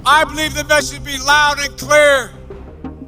I believe the message be loud and clear.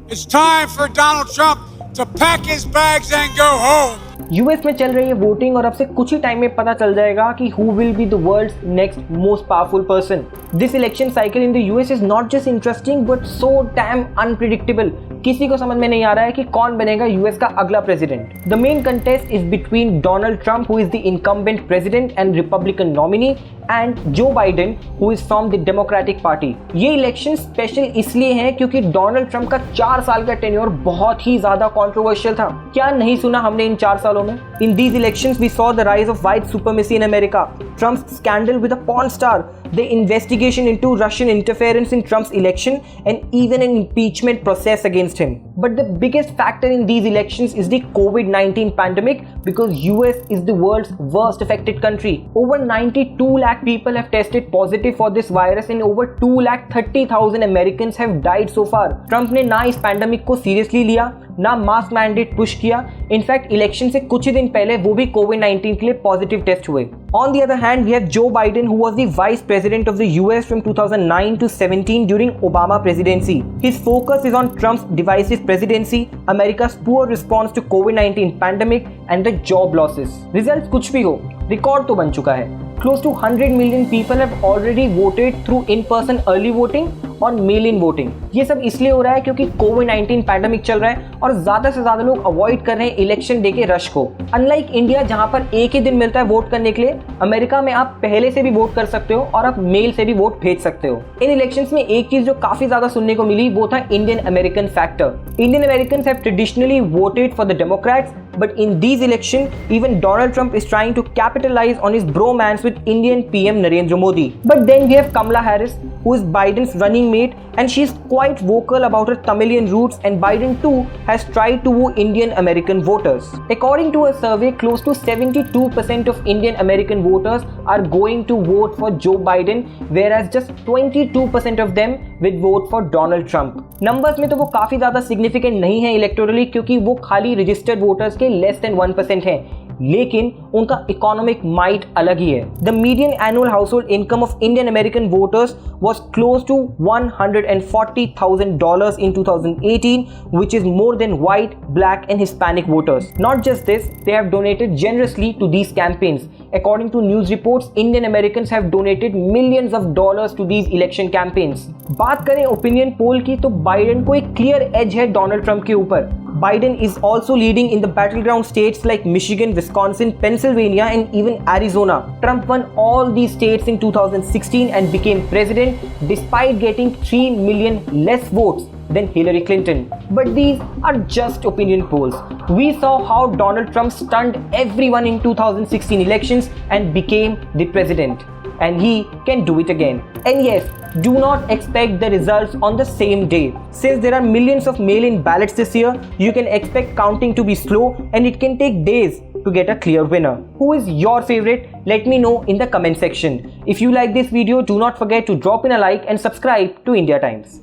It's time for Donald Trump to pack his bags and go home. US में चल रही है voting और अब से कुछ ही टाइम में पता चल जाएगा कि who will be the world's next most powerful person. This election cycle in the US is not just interesting but so damn unpredictable. किसी को समझ में नहीं आ रहा है कि कौन बनेगा यूएस का अगला president. The main contest is between Donald Trump who is the incumbent president and Republican nominee and Joe Biden who is from the democratic party. ये इलेक्शन स्पेशल इसलिए है क्योंकि डोनाल्ड ट्रंप का 4 साल का टेन्योर बहुत ही ज्यादा कंट्रोवर्शियल था. क्या नहीं सुना हमने इन 4 सालों में. In these elections, we saw the rise of white supremacy in America, Trump's scandal with a porn star, the investigation into Russian interference in Trump's election, and even an impeachment process against him. But the biggest factor in these elections is the COVID-19 pandemic because US is the world's worst affected country. Over 92 lakh people have tested positive for this virus and over 2,30,000 Americans have died so far. Trump ने ना इस pandemic को seriously लिया, ना mask mandate push किया. In fact election से कुछ ही दिन पहले वो भी कोविड-19 के लिए पॉजिटिव टेस्ट हुए. On the other hand, we have Joe Biden, who was the vice president of the US from 2009 to 17 during Obama presidency. His focus is on Trump's divisive presidency, America's poor response to COVID-19 pandemic, and the job losses. Results कुछ भी हो, record तो बन चुका है. Close to 100 million people have already voted through in-person early voting और mail in voting. ये सब इसलिए हो रहा है क्योंकि कोविड-19 पैंडेमिक चल रहा है और ज्यादा से ज्यादा लोग अवॉइड कर रहे हैं इलेक्शन डे के रश को. अनलाइक इंडिया जहां पर एक ही दिन मिलता है वोट करने के लिए, अमेरिका में आप पहले से भी वोट कर सकते हो और आप मेल से भी वोट भेज सकते हो. इन इलेक्शंस में एक चीज जो काफी ज्यादा सुनने को मिली वो था Indian American factor. Indian Americans have traditionally voted for the Democrats, but in these elections even Donald Trump is trying to capitalize on his bromance with Indian PM Narendra Modi. But then we have Kamala Harris, who is Biden's running mate, and she is quite vocal about her Tamilian roots, and Biden too has tried to woo Indian American voters. According to a survey, close to 72% of Indian American voters are going to vote for Joe Biden, whereas just 22% of them will vote for Donald Trump. Numbers में तो वो काफी ज्यादा significant नहीं है electorally क्योंकि वो खाली registered voters के less than 1% है, लेकिन उनका इकोनॉमिक माइट अलग ही है. The median annual household income of Indian American voters was close to $140,000 in 2018, which is more than white, black and Hispanic voters. Not just this, they have donated generously to these campaigns. According to news reports, Indian Americans have donated millions of dollars to these election campaigns. बात करें opinion poll की तो Biden को एक clear as है Donald Trump के ऊपर. Biden is also leading in the battleground states like Michigan, Wisconsin, Pennsylvania and even Arizona. Trump won all these states in 2016 and became president despite getting 3 million less votes than Hillary Clinton. But these are just opinion polls. We saw how Donald Trump stunned everyone in 2016 elections and became the president. And he can do it again. And yes, do not expect the results on the same day. Since there are millions of mail-in ballots this year, you can expect counting to be slow and it can take days to get a clear winner. Who is your favorite? Let me know in the comment section. If you like this video, do not forget to drop in a like and subscribe to India Times.